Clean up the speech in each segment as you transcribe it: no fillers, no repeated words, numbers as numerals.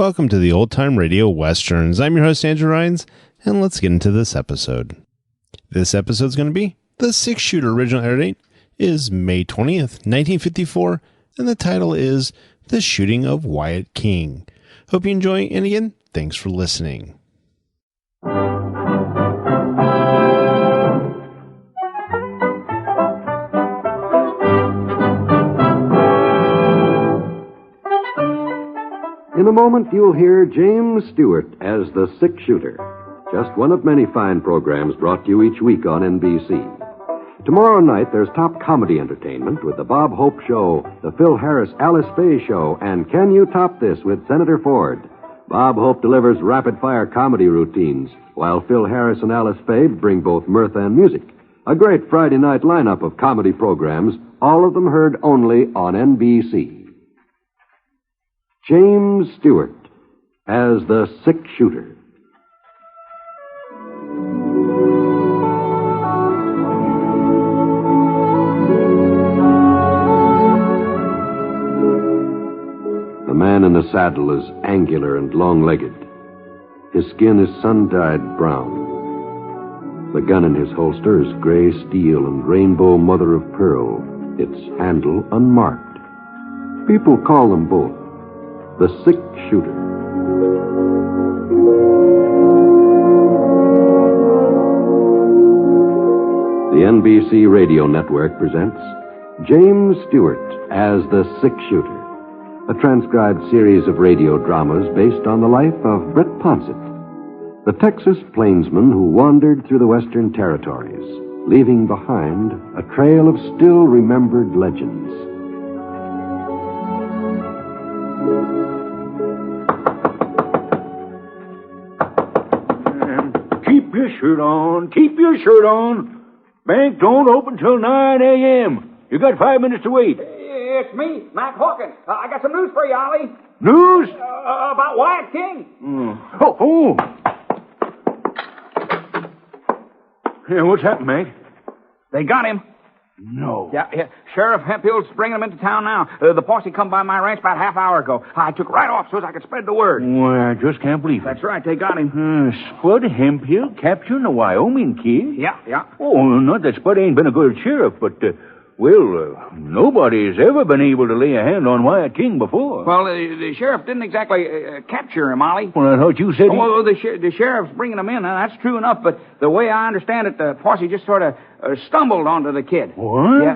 Welcome to the Old Time Radio Westerns. I'm your host, Andrew Rhynes, and let's get into this episode. This episode's going to be the six-shooter. Original air date is May 20th, 1954, and the title is The Shooting of Wyatt King. Hope you enjoy, and again, thanks for listening. In a moment, you'll hear James Stewart as the six-shooter. Just one of many fine programs brought to you each week on NBC. Tomorrow night, there's top comedy entertainment with the Bob Hope Show, the Phil Harris-Alice Faye Show, and Can You Top This with Senator Ford. Bob Hope delivers rapid-fire comedy routines, while Phil Harris and Alice Faye bring both mirth and music. A great Friday night lineup of comedy programs, all of them heard only on NBC. James Stewart as the six-shooter. The man in the saddle is angular and long-legged. His skin is sun-dyed brown. The gun in his holster is gray steel and rainbow mother of pearl, its handle unmarked. People call them both the six-shooter. The NBC Radio Network presents James Stewart as the six-shooter, a transcribed series of radio dramas based on the life of Britt Ponset, the Texas plainsman who wandered through the Western Territories, leaving behind a trail of still-remembered legends. Keep your shirt on. Keep your shirt on. Bank don't open till 9 a.m. You got 5 minutes to wait. It's me, Mac Hawkins. I got some news for you, Ollie. News? About Wyatt King. Oh. Yeah, what's happened, Mac? They got him. No. Yeah. Sheriff Hemphill's bringing him into town now. The posse come by my ranch about half hour ago. I took right off so as I could spread the word. Why, I just can't believe it. That's right, they got him. Spud Hemphill capturing a Wyoming kid? Yeah. Oh, not that Spud ain't been a good sheriff, but, nobody's ever been able to lay a hand on Wyatt King before. Well, the sheriff didn't exactly capture him, Ollie. Well, I thought you said... Oh, the sheriff's bringing him in, and that's true enough, but the way I understand it, the posse just sort of stumbled onto the kid. What? Yeah,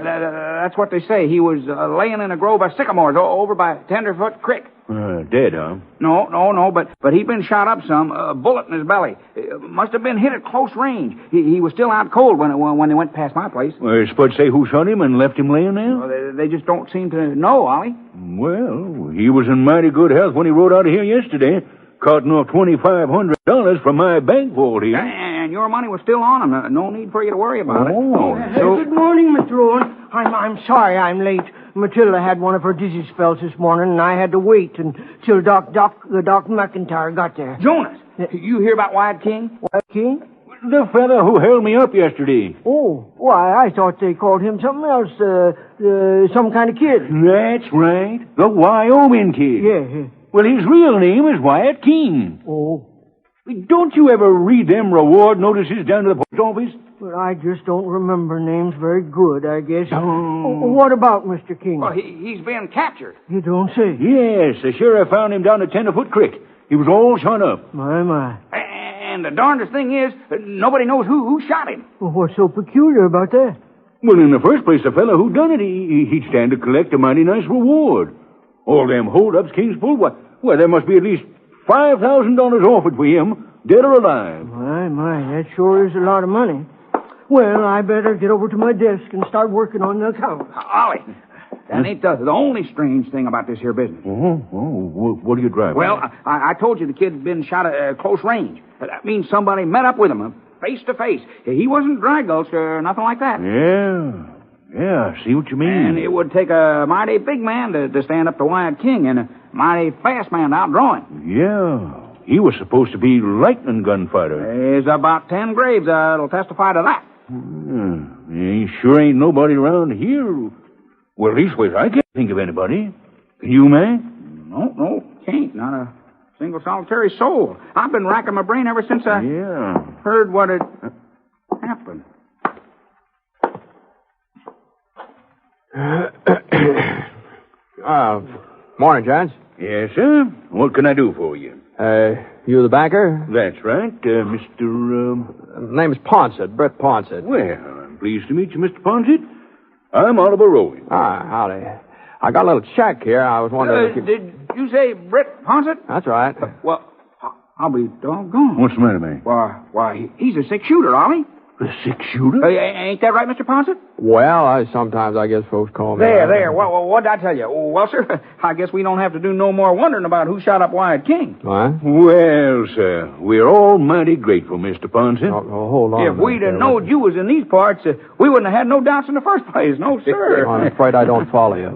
that's what they say. He was laying in a grove of sycamores over by Tenderfoot Creek. Dead, huh? No, but he'd been shot up some, a bullet in his belly. Must have been hit at close range. He was still out cold when they went past my place. Well, Spud say who shot him and left him laying there? Well, they just don't seem to know, Ollie. Well, he was in mighty good health when he rode out of here yesterday, carting off $2,500 from my bank vault here. And your money was still on him. No need for you to worry about it. Good morning, Mr. Owen. I'm sorry I'm late. Matilda had one of her dizzy spells this morning, and I had to wait until Doc McIntyre got there. Jonas, you hear about Wyatt King? Wyatt King? The fella who held me up yesterday. Oh, why, I thought they called him something else, some kind of kid. That's right. The Wyoming kid. Yeah. Well, his real name is Wyatt King. Oh. Don't you ever read them reward notices down to the post office? Well, I just don't remember names very good, I guess. Oh. What about Mr. King? Well, he's been captured. You don't say. Yes, the sheriff found him down at Tenderfoot Creek. He was all shot up. My. And the darndest thing is, nobody knows who shot him. Well, what's so peculiar about that? Well, in the first place, the fellow who done it, he'd stand to collect a mighty nice reward. All them hold-ups King's pulled, well, there must be at least $5,000 offered for him, dead or alive. My, that sure is a lot of money. Well, I better get over to my desk and start working on the account. Ollie, that ain't the only strange thing about this here business. What are you driving? Well, I told you the kid's been shot at close range. That means somebody met up with him, face to face. He wasn't dry gulched or nothing like that. Yeah, I see what you mean. And it would take a mighty big man to stand up to Wyatt King and a mighty fast man to outdraw him. Yeah. He was supposed to be lightning gunfighter. There's about 10 graves that'll testify to that. He sure ain't nobody around here. Well, leastways, I can't think of anybody. Can you, man? No, can't. Not a single solitary soul. I've been racking my brain ever since I heard what had happened. Morning, Johns. Yes, sir. What can I do for you? You the banker? That's right, Mr. Name's Ponset, Britt Ponset. Well, I'm pleased to meet you, Mr. Ponset. I'm Oliver Rowan. Howdy. I got a little check here. I was wondering if you... Did you say Britt Ponset? That's right. Well, I'll be doggone. What's the matter, man? Why, he's a six-shooter, Ollie. A six-shooter? Ain't that right, Mr. Ponset? Well, sometimes I guess folks call me... There. Well, what'd I tell you? Well, sir, I guess we don't have to do no more wondering about who shot up Wyatt King. What? Well, sir, we're all mighty grateful, Mr. Ponset. Oh, hold on. If we'd have known you was in these parts, we wouldn't have had no doubts in the first place. No, sir. I'm afraid I don't follow you.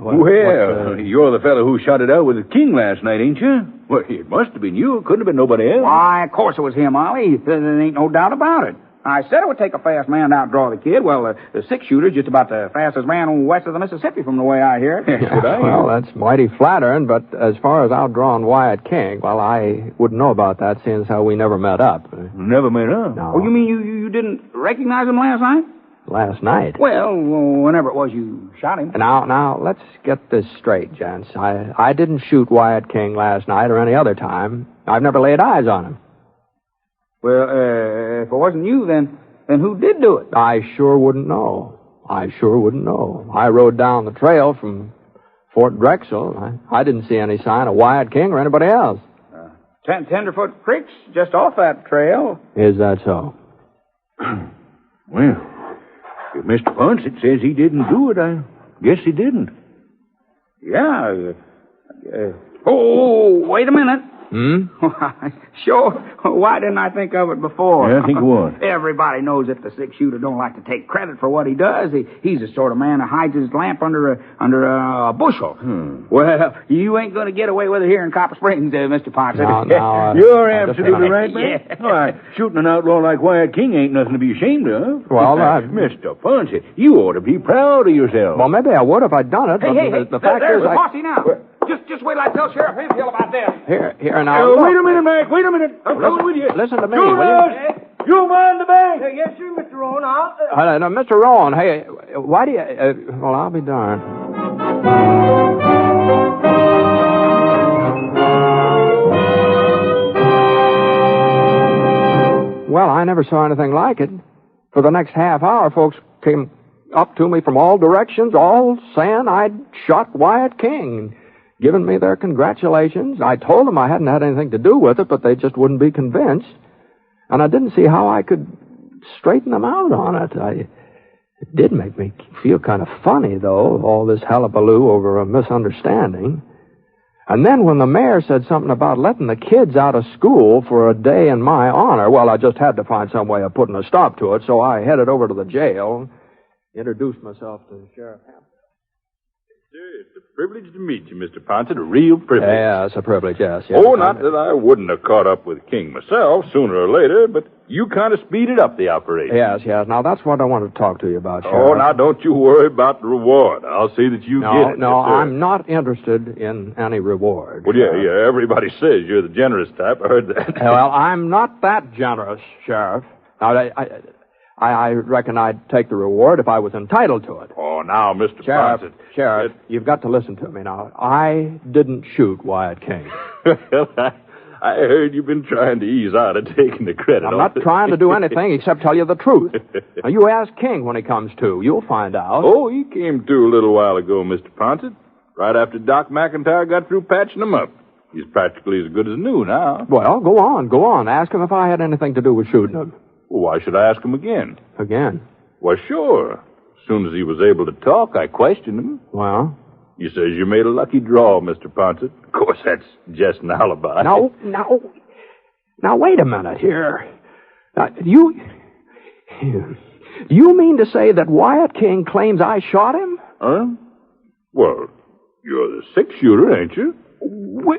You're the fellow who shot it out with the king last night, ain't you? Well, it must have been you. It couldn't have been nobody else. Why, of course it was him, Ollie. There ain't no doubt about it. I said it would take a fast man to outdraw the kid. Well, the six-shooter's just about the fastest man west of the Mississippi from the way I hear it. Well, that's mighty flattering, but as far as outdrawing Wyatt King, well, I wouldn't know about that, seeing as how we never met up. Never met up? No. Oh, you mean you didn't recognize him last night? Last night? Well, whenever it was you shot him. Now, let's get this straight, gents. I didn't shoot Wyatt King last night or any other time. I've never laid eyes on him. Well, if it wasn't you, then who did do it? I sure wouldn't know. I rode down the trail from Fort Drexel. I didn't see any sign of Wyatt King or anybody else. Tenderfoot Creek's just off that trail. Is that so? Well, if Mr. Ponset says he didn't do it, I guess he didn't. Yeah. Wait a minute. Sure. Why didn't I think of it before? Yeah, think of what? Everybody knows that the six-shooter don't like to take credit for what he does. He's the sort of man that hides his lamp under a bushel. Well, you ain't going to get away with it here in Copper Springs, Mr. Ponset. No, you're absolutely right, man. Yeah. Why, shooting an outlaw like Wyatt King ain't nothing to be ashamed of. Well, Mr. Ponset, you ought to be proud of yourself. Well, maybe I would if I'd done it. Hey, the fact there's is, the posse now. Just wait till I tell Sheriff Hemphill about this. Here now. Wait a minute, Mac. Wait a minute. I'm coming with you. Listen to me, Junius, will you? you mind the bank? Yes, sir, Mr. Rowan. Now, Mr. Rowan, hey, why do you... well, I'll be darned. Well, I never saw anything like it. For the next half hour, folks came up to me from all directions, all saying I'd shot Wyatt King, giving me their congratulations. I told them I hadn't had anything to do with it, but they just wouldn't be convinced. And I didn't see how I could straighten them out on it. It did make me feel kind of funny, though, all this hullabaloo over a misunderstanding. And then when the mayor said something about letting the kids out of school for a day in my honor, well, I just had to find some way of putting a stop to it, so I headed over to the jail, introduced myself to Sheriff Hampton. Sir, it's a privilege to meet you, Mr. Ponset. A real privilege. Yeah, it's a privilege, yes. Oh, not that I wouldn't have caught up with King myself sooner or later, but you kind of speeded up the operation. Yes. Now, that's what I wanted to talk to you about, Sheriff. Oh, now, don't you worry about the reward. I'll see that you get it. No, yes, sir. I'm not interested in any reward. Well, yeah, everybody says you're the generous type. I heard that. Well, I'm not that generous, Sheriff. Now, I reckon I'd take the reward if I was entitled to it. Oh, now, Mr. Sheriff, Ponset. you've got to listen to me now. I didn't shoot Wyatt King. I heard you've been trying to ease out of taking the credit. I'm not trying to do anything except tell you the truth. Now, you ask King when he comes to. You'll find out. Oh, he came to a little while ago, Mr. Ponset. Right after Doc McIntyre got through patching him up. He's practically as good as new now. Well, go on. Ask him if I had anything to do with shooting him. Well, why should I ask him again? Again? Well, sure. As soon as he was able to talk, I questioned him. Well? He says you made a lucky draw, Mr. Ponset. Of course, that's just an alibi. Now, wait a minute here. You mean to say that Wyatt King claims I shot him? Huh? Well, you're the six-shooter, ain't you? Well,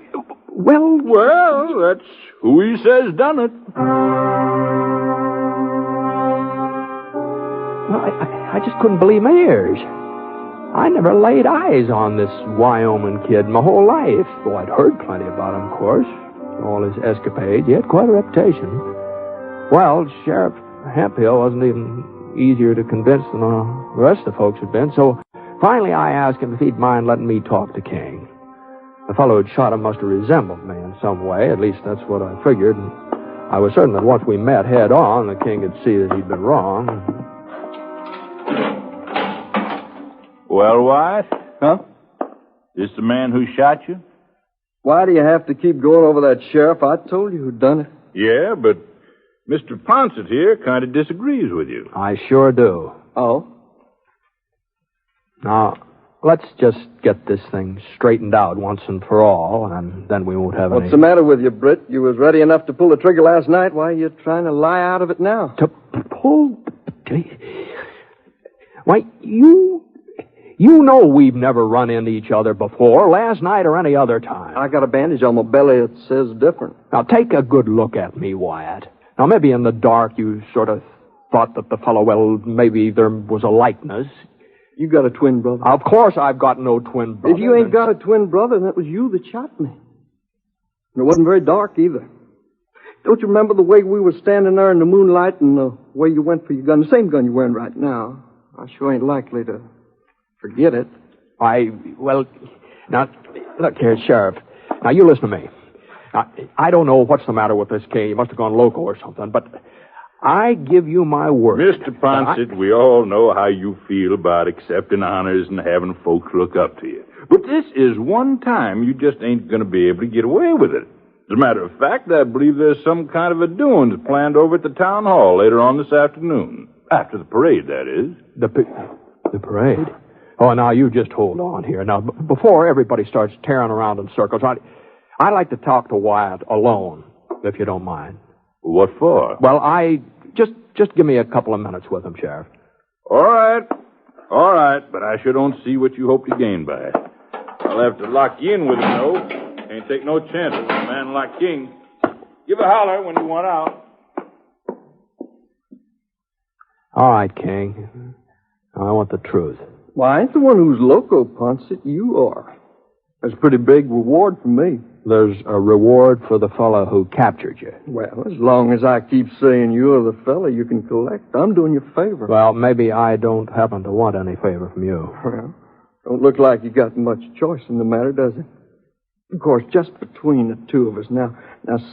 that's who he says done it. Well, I just couldn't believe my ears. I never laid eyes on this Wyoming kid my whole life. Though I'd heard plenty about him, of course. all his escapades. He had quite a reputation. Well, Sheriff Hemphill wasn't even easier to convince than the rest of the folks had been, so finally I asked him if he'd mind letting me talk to King. The fellow who'd shot him must have resembled me in some way. At least that's what I figured. And I was certain that once we met head on, the King would see that he'd been wrong. Well, Wyatt? Huh? This the man who shot you? Why do you have to keep going over that, Sheriff? I told you who done it. Yeah, but Mr. Ponset here kind of disagrees with you. I sure do. Oh? Now, let's just get this thing straightened out once and for all, and then we won't have any... What's the matter with you, Britt? You was ready enough to pull the trigger last night. Why are you trying to lie out of it now? To pull... Why, you know we've never run into each other before, last night or any other time. I got a bandage on my belly that says different. Now, take a good look at me, Wyatt. Now, maybe in the dark you sort of thought that the fellow, well, maybe there was a likeness. You got a twin brother. Of course I've got no twin brother. If you ain't got a twin brother, then it was you that shot me. And it wasn't very dark either. Don't you remember the way we were standing there in the moonlight and the way you went for your gun? The same gun you're wearing right now. I sure ain't likely to forget it. Well, now, look here, Sheriff. Now, you listen to me. Now, I don't know what's the matter with this case. You must have gone loco or something, but I give you my word. Mr. Ponset, we all know how you feel about accepting honors and having folks look up to you. But this is one time you just ain't going to be able to get away with it. As a matter of fact, I believe there's some kind of a doings planned over at the town hall later on this afternoon. After the parade, that is. The parade? Oh, now, you just hold on here. Now, before everybody starts tearing around in circles, I'd like to talk to Wyatt alone, if you don't mind. What for? Well, Just give me a couple of minutes with him, Sheriff. All right, but I sure don't see what you hope to gain by it. I'll have to lock you in with him, though. Can't take no chances with a man like King. Give a holler when you want out. All right, King. Now, I want the truth. Well, I ain't the one who's loco, Ponset. You are. That's a pretty big reward for me. There's a reward for the fellow who captured you. Well, as long as I keep saying you're the fella you can collect, I'm doing you a favor. Well, maybe I don't happen to want any favor from you. Well, don't look like you got much choice in the matter, does it? Of course, just between the two of us. Now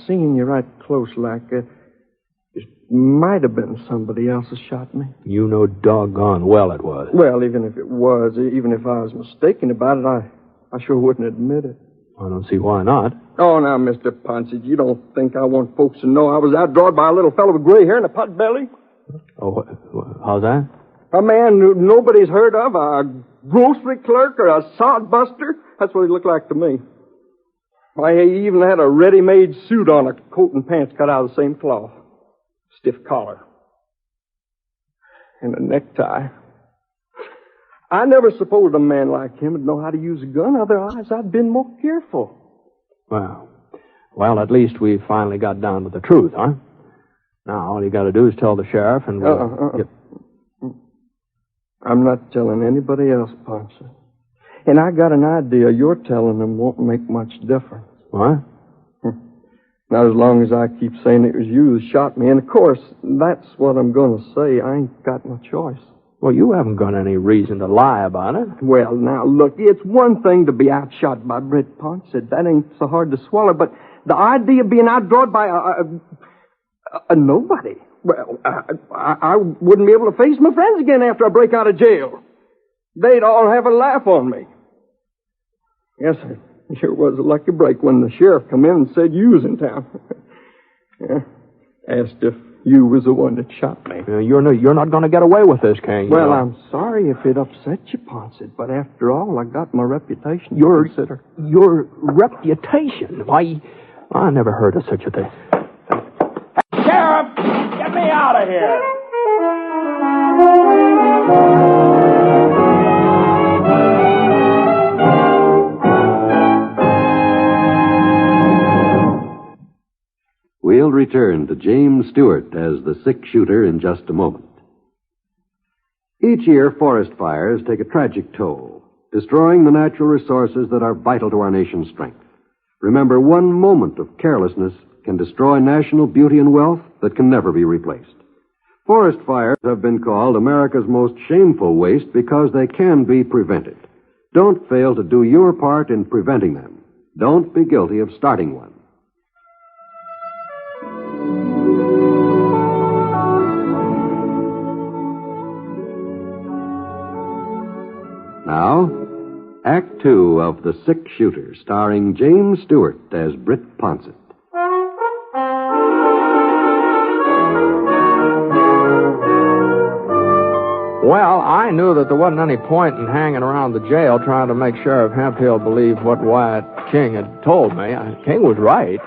seeing you right close like it might have been somebody else that shot me. You know doggone well it was. Well, even if it was, even if I was mistaken about it, I sure wouldn't admit it. I don't see why not. Oh, now, Mr. Ponset, you don't think I want folks to know I was outdrawed by a little fellow with gray hair and a pot belly? Oh, how's that? A man who nobody's heard of, a grocery clerk or a sod buster. That's what he looked like to me. Why, he even had a ready-made suit on, a coat and pants cut out of the same cloth. Stiff collar. And a necktie. I never supposed a man like him would know how to use a gun. Otherwise, I'd been more careful. Well, at least we finally got down to the truth, huh? Now, all you got to do is tell the sheriff and we'll I'm not telling anybody else, Ponset. And I got an idea your telling them won't make much difference. What? Not as long as I keep saying it was you who shot me. And, of course, that's what I'm going to say. I ain't got no choice. Well, you haven't got any reason to lie about it. Well, now, look, it's one thing to be outshot by Britt Ponset. That ain't so hard to swallow. But the idea of being outdrawed by a nobody. Well, I wouldn't be able to face my friends again after I break out of jail. They'd all have a laugh on me. Yes, sir. It sure was a lucky break when the sheriff come in and said you was in town. Yeah. Asked if you was the one that shot me. You're not going to get away with this, King. Well, I'm sorry if it upset you, Ponset, but after all, I got my reputation to consider. Your reputation? Why, I never heard of such a thing. Sheriff, get me out of here. We'll return to James Stewart as the six-shooter in just a moment. Each year, forest fires take a tragic toll, destroying the natural resources that are vital to our nation's strength. Remember, one moment of carelessness can destroy national beauty and wealth that can never be replaced. Forest fires have been called America's most shameful waste because they can be prevented. Don't fail to do your part in preventing them. Don't be guilty of starting one. Now, Act Two of The Six Shooter, starring James Stewart as Britt Ponset. Well, I knew that there wasn't any point in hanging around the jail trying to make Sheriff Hemphill believe what Wyatt King had told me. King was right.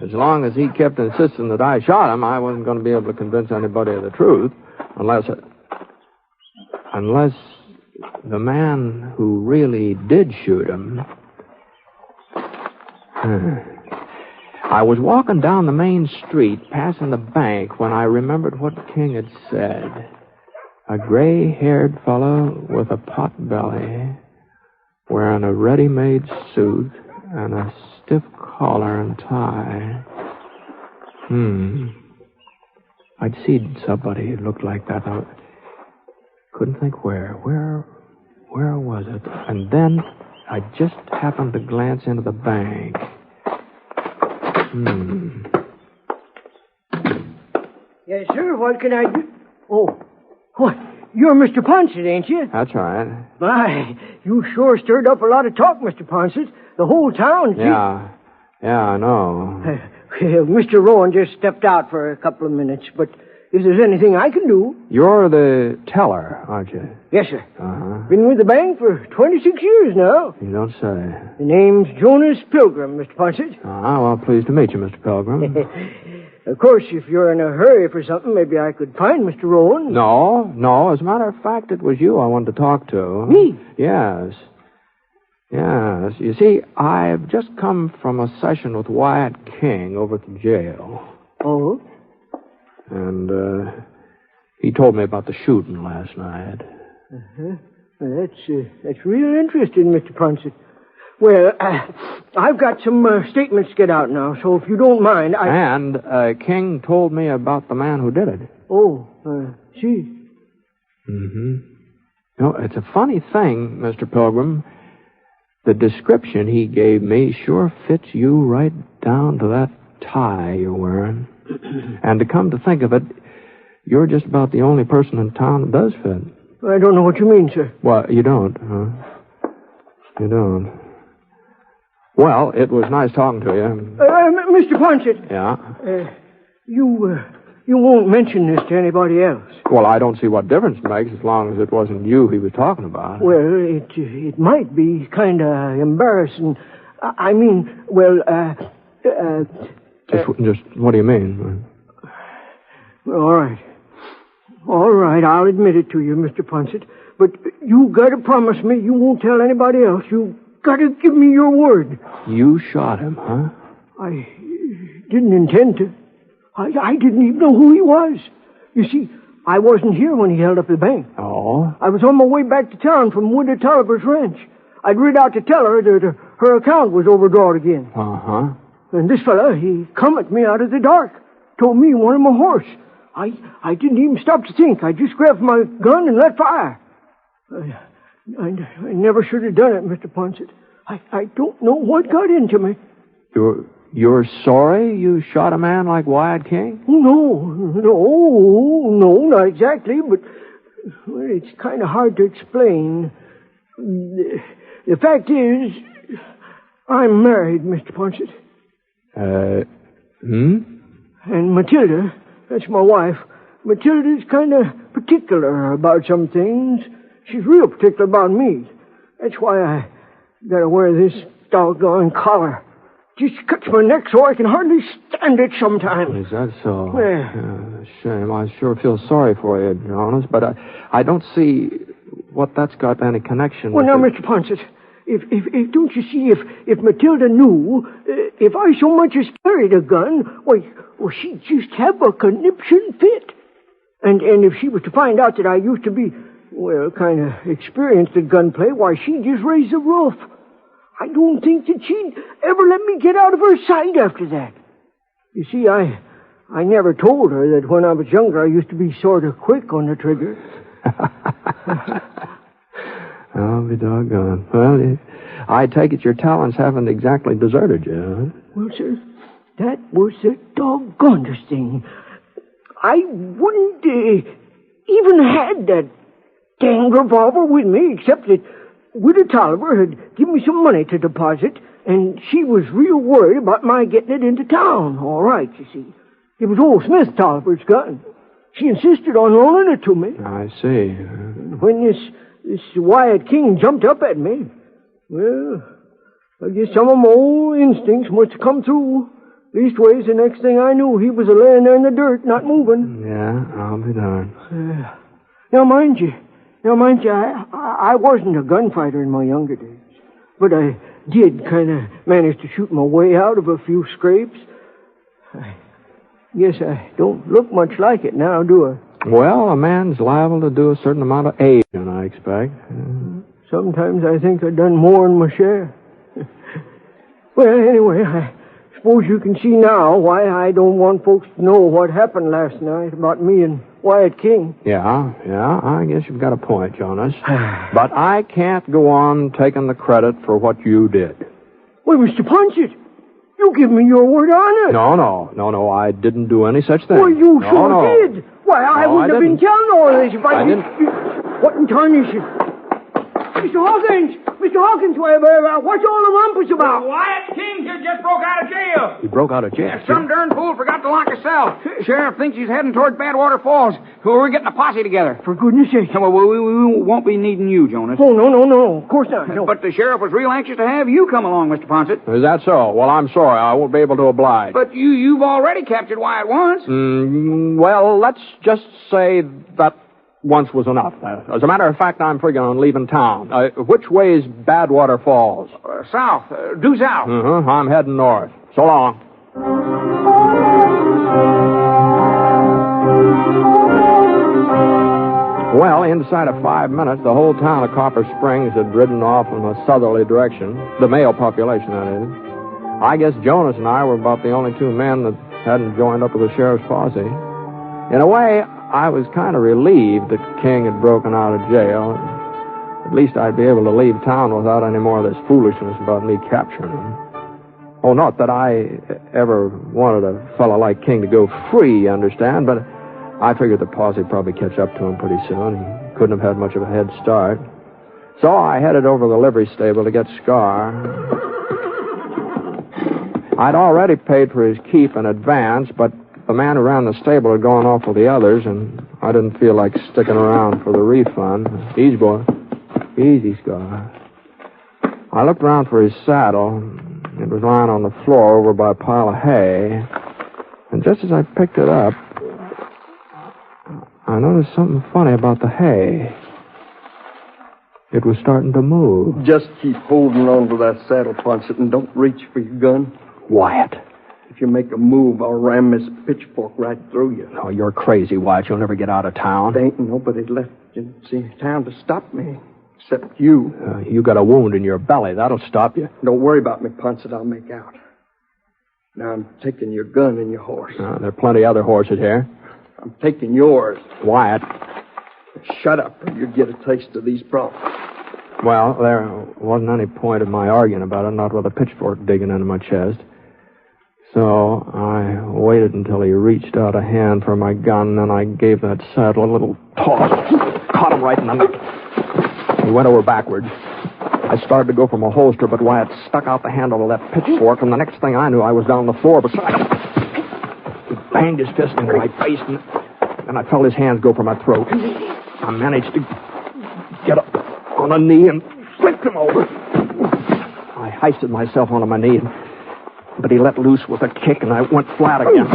As long as he kept insisting that I shot him, I wasn't going to be able to convince anybody of the truth, unless the man who really did shoot him. I was walking down the main street, passing the bank, when I remembered what King had said. A gray-haired fellow with a pot belly, wearing a ready-made suit and a stiff collar and tie. I'd seen somebody who looked like that. I couldn't think where. Where was it? And then I just happened to glance into the bank. Yes, sir. What can I do? Oh. What? You're Mr. Ponset, ain't you? That's right. My, you sure stirred up a lot of talk, Mr. Ponset. The whole town. Yeah, I know. Mr. Rowan just stepped out for a couple of minutes, but if there's anything I can do... You're the teller, aren't you? Yes, sir. Uh-huh. Been with the bank for 26 years now. You don't say. The name's Jonas Pilgrim, Mr. Ponset. Well, pleased to meet you, Mr. Pilgrim. Of course, if you're in a hurry for something, maybe I could find Mr. Rowan. No. As a matter of fact, it was you I wanted to talk to. Me? Yes. You see, I've just come from a session with Wyatt King over at the jail. Oh? And, he told me about the shooting last night. Uh-huh. Well, that's real interesting, Mr. Ponset. Well, I've got some statements to get out now, so if you don't mind, And King told me about the man who did it. Oh, see. It's a funny thing, Mr. Pilgrim. The description he gave me sure fits you right down to that tie you're wearing. And to come to think of it, you're just about the only person in town that does fit. I don't know what you mean, sir. Well, you don't, huh? You don't. Well, it was nice talking to you. Mr. Ponset. Yeah? You won't mention this to anybody else. Well, I don't see what difference it makes as long as it wasn't you he was talking about. Well, it might be kind of embarrassing. Just what do you mean? All right, I'll admit it to you, Mr. Ponset. But you got to promise me you won't tell anybody else. You got to give me your word. You shot him, huh? I didn't intend to. I didn't even know who he was. You see, I wasn't here when he held up the bank. Oh? I was on my way back to town from Woodard Tolliver's ranch. I'd rid out to tell her that her account was overdrawn again. Uh-huh. And this fella, he come at me out of the dark. Told me he wanted my horse. I didn't even stop to think. I just grabbed my gun and let fire. I never should have done it, Mr. Ponset. I don't know what got into me. You're sorry you shot a man like Wyatt King? No, not exactly, but well, it's kind of hard to explain. The fact is, I'm married, Mr. Ponset. And Matilda, that's my wife, Matilda's kind of particular about some things. She's real particular about me. That's why I gotta wear this doggone collar. Just cuts my neck so I can hardly stand it sometimes. Is that so? Yeah. Shame. I sure feel sorry for you, Jonas, but I don't see what that's got any connection with... Well, now, Mr. Ponset, if don't you see, if Matilda knew, if I so much as carried a gun, well, she'd just have a conniption fit. And if she was to find out that I used to be, well, kind of experienced at gunplay, why, she'd just raise the roof. I don't think that she'd ever let me get out of her sight after that. You see, I never told her that when I was younger I used to be sort of quick on the trigger. I'll be doggone. Well, I take it your talents haven't exactly deserted you, huh? Well, sir, that was the doggonest thing. I wouldn't even had that dang revolver with me, except that Widow Tolliver had given me some money to deposit, and she was real worried about my getting it into town. All right, you see. It was old Smith Tolliver's gun. She insisted on loaning it to me. I see. When this Wyatt King jumped up at me, well, I guess some of my old instincts must have come through. Leastways, the next thing I knew, he was laying there in the dirt, not moving. Yeah, I'll be darned. Now, mind you, I wasn't a gunfighter in my younger days. But I did kind of manage to shoot my way out of a few scrapes. I guess I don't look much like it now, do I? Well, a man's liable to do a certain amount of aging, I expect. Sometimes I think I've done more than my share. Well, anyway, I suppose you can see now why I don't want folks to know what happened last night about me and Wyatt King. Yeah, I guess you've got a point, Jonas. But I can't go on taking the credit for what you did. Well, Mr. Ponset, you give me your word on it. No, I didn't do any such thing. Well, you sure did. Why, I wouldn't have been telling all this if I didn't. What in tarnation? Mr. Hawkins, what's all the rumpus about? Wyatt King here just broke out of jail. He broke out of jail? Some darn fool forgot to lock his cell. Sheriff thinks he's heading toward Badwater Falls. We're getting a posse together. For goodness sake. Well, we won't be needing you, Jonas. Oh, no. Of course not. No. But the sheriff was real anxious to have you come along, Mr. Ponset. Is that so? Well, I'm sorry. I won't be able to oblige. But you've already captured Wyatt once. Well, let's just say that once was enough. As a matter of fact, I'm figuring on leaving town. Which way is Badwater Falls? South. Due south. I'm heading north. So long. Well, inside of 5 minutes, the whole town of Copper Springs had ridden off in a southerly direction. The male population, that is. I guess Jonas and I were about the only two men that hadn't joined up with the sheriff's posse. In a way, I was kind of relieved that King had broken out of jail. At least I'd be able to leave town without any more of this foolishness about me capturing him. Oh, not that I ever wanted a fellow like King to go free, you understand, but I figured the posse would probably catch up to him pretty soon. He couldn't have had much of a head start. So I headed over to the livery stable to get Scar. I'd already paid for his keep in advance, but the man who ran the stable had gone off with the others, and I didn't feel like sticking around for the refund. Easy, boy. Easy, Scar. I looked around for his saddle. It was lying on the floor over by a pile of hay. And just as I picked it up, I noticed something funny about the hay. It was starting to move. Just keep holding on to that saddle, Ponset, and don't reach for your gun. Wyatt. If you make a move, I'll ram this pitchfork right through you. Oh, you're crazy, Wyatt. You'll never get out of town. There ain't nobody left in town to stop me, except you. You got a wound in your belly. That'll stop you. Don't worry about me, Ponset. I'll make out. Now I'm taking your gun and your horse. There are plenty other horses here. I'm taking yours. Wyatt. Shut up, or you get a taste of these problems. Well, there wasn't any point in my arguing about it, not with a pitchfork digging into my chest. So I waited until he reached out a hand for my gun, and I gave that saddle a little toss. Caught him right in the neck. He went over backwards. I started to go for my holster, but Wyatt stuck out the handle of that pitchfork, and the next thing I knew, I was down on the floor beside him. He banged his fist into my face, and I felt his hands go for my throat. I managed to get up on a knee and flipped him over. I hoisted myself onto my knee, but he let loose with a kick, and I went flat again.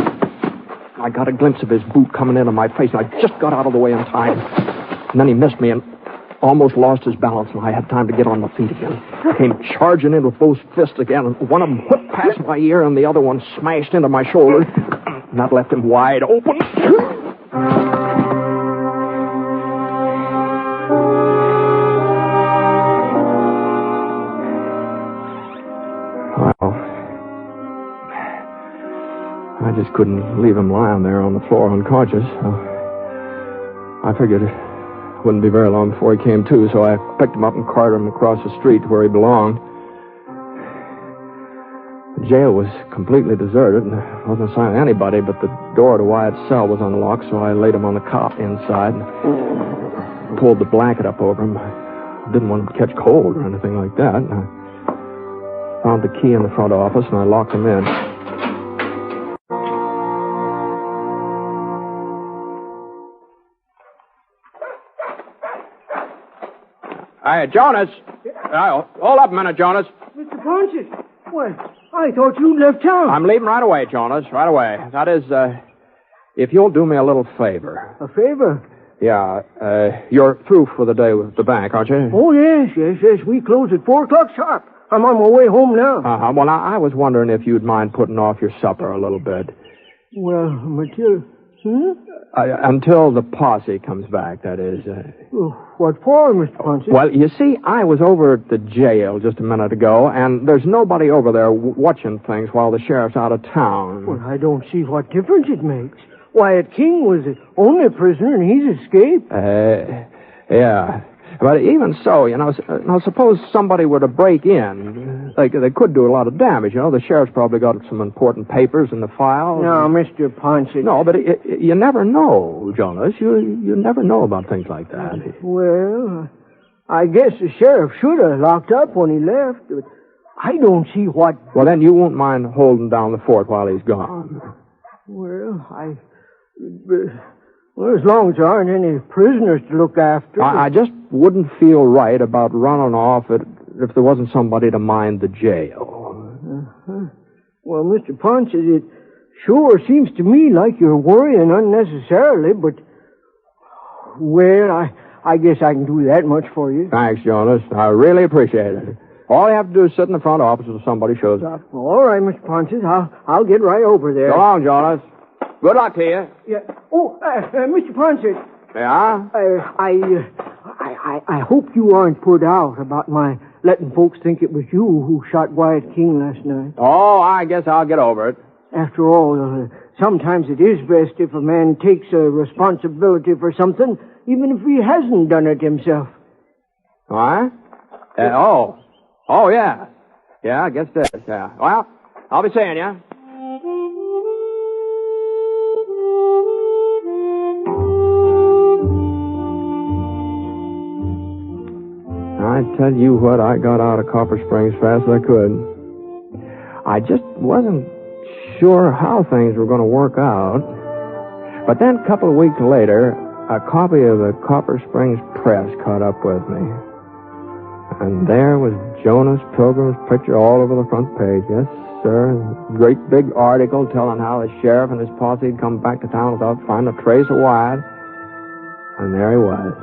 I got a glimpse of his boot coming into my face, and I just got out of the way in time. And then he missed me and almost lost his balance, and I had time to get on my feet again. Came charging in with both fists again, and one of them whipped past my ear, and the other one smashed into my shoulder. And that left him wide open. I just couldn't leave him lying there on the floor unconscious. So I figured it wouldn't be very long before he came to, so I picked him up and carted him across the street to where he belonged. The jail was completely deserted, and there wasn't a sign of anybody, but the door to Wyatt's cell was unlocked, so I laid him on the cot inside and pulled the blanket up over him. I didn't want him to catch cold or anything like that. And I found the key in the front office, and I locked him in. Hey, Jonas! Hold up a minute, Jonas. Mr. Ponset, what? I thought you'd left town. I'm leaving right away, Jonas, right away. That is, if you'll do me a little favor. A favor? Yeah, you're through for the day with the bank, aren't you? Oh, yes. We close at 4 o'clock sharp. I'm on my way home now. Well, I was wondering if you'd mind putting off your supper a little bit. Well, Matilda, until the posse comes back, that is. What for, Mr. Ponset? Well, you see, I was over at the jail just a minute ago, and there's nobody over there watching things while the sheriff's out of town. Well, I don't see what difference it makes. Wyatt King was the only prisoner, and he's escaped. Yeah. But even so, now suppose somebody were to break in. They could do a lot of damage, The sheriff's probably got some important papers in the file. No, Mr. Ponset. No, but you never know, Jonas. You never know about things like that. Well, I guess the sheriff should have locked up when he left. But I don't see what... Well, then you won't mind holding down the fort while he's gone. Well, Well, as long as there aren't any prisoners to look after. I just wouldn't feel right about running off if there wasn't somebody to mind the jail. Well, Mr. Ponset, it sure seems to me like you're worrying unnecessarily, but... Well, I guess I can do that much for you. Thanks, Jonas. I really appreciate it. All you have to do is sit in the front office until somebody shows up. All right, Mr. Ponset. I'll get right over there. So long, Jonas. Good luck to you. Yeah. Oh, Mr. Ponset. Yeah? I hope you aren't put out about my letting folks think it was you who shot Wyatt King last night. Oh, I guess I'll get over it. After all, sometimes it is best if a man takes a responsibility for something, even if he hasn't done it himself. What? Oh, yeah. Yeah, I guess that is, yeah. Well, I'll be seeing you. I tell you what, I got out of Copper Springs fast as I could. I just wasn't sure how things were going to work out. But then a couple of weeks later, a copy of the Copper Springs Press caught up with me. And there was Jonas Pilgrim's picture all over the front page. Yes, sir. Great big article telling how the sheriff and his posse had come back to town without finding a trace of Wyatt. And there he was,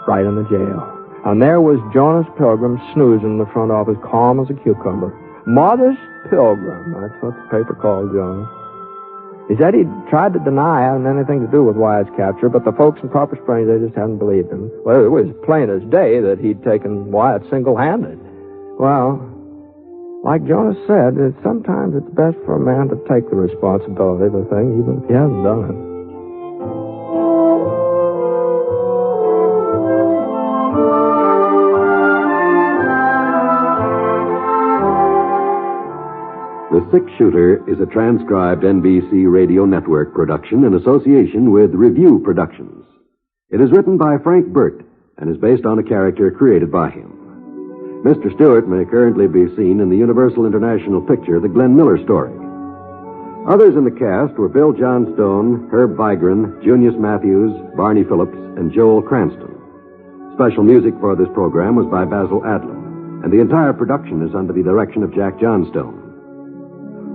right in the jail. And there was Jonas Pilgrim snoozing in the front office, calm as a cucumber. Mother's Pilgrim. That's what the paper called Jonas. He said he'd tried to deny having anything to do with Wyatt's capture, but the folks in Copper Springs, they just hadn't believed him. Well, it was plain as day that he'd taken Wyatt single-handed. Well, like Jonas said, sometimes it's best for a man to take the responsibility of the thing, even if he hasn't done it. The Six-Shooter is a transcribed NBC Radio Network production in association with Review Productions. It is written by Frank Burt and is based on a character created by him. Mr. Stewart may currently be seen in the Universal International picture The Glenn Miller Story. Others in the cast were Bill Johnstone, Herb Vigran, Junius Matthews, Barney Phillips, and Joel Cranston. Special music for this program was by Basil Adlam, and the entire production is under the direction of Jack Johnstone.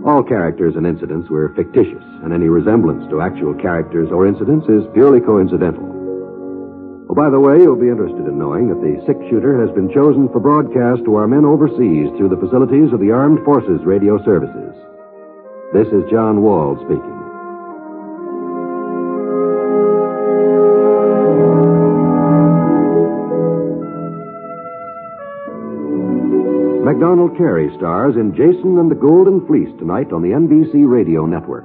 All characters and incidents were fictitious, and any resemblance to actual characters or incidents is purely coincidental. Oh, by the way, you'll be interested in knowing that the Six-Shooter has been chosen for broadcast to our men overseas through the facilities of the Armed Forces Radio Services. This is John Wall speaking. MacDonald Carey stars in Jason and the Golden Fleece tonight on the NBC Radio Network.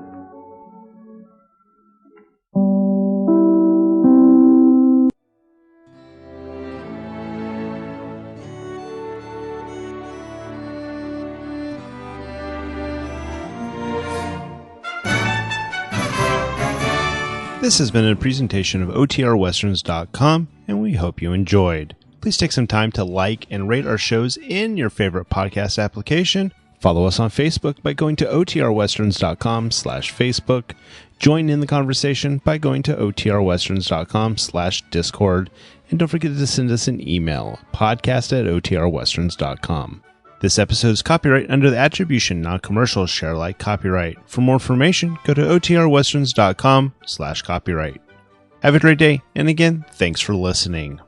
This has been a presentation of OTRWesterns.com, and we hope you enjoyed. Please take some time to like and rate our shows in your favorite podcast application. Follow us on Facebook by going to OTRWesterns.com/Facebook. Join in the conversation by going to OTRWesterns.com/Discord. And don't forget to send us an email, podcast@OTRWesterns.com. This episode is copyright under the Attribution Non-Commercial Share Alike copyright. For more information, go to OTRWesterns.com/copyright. Have a great day, and again, thanks for listening.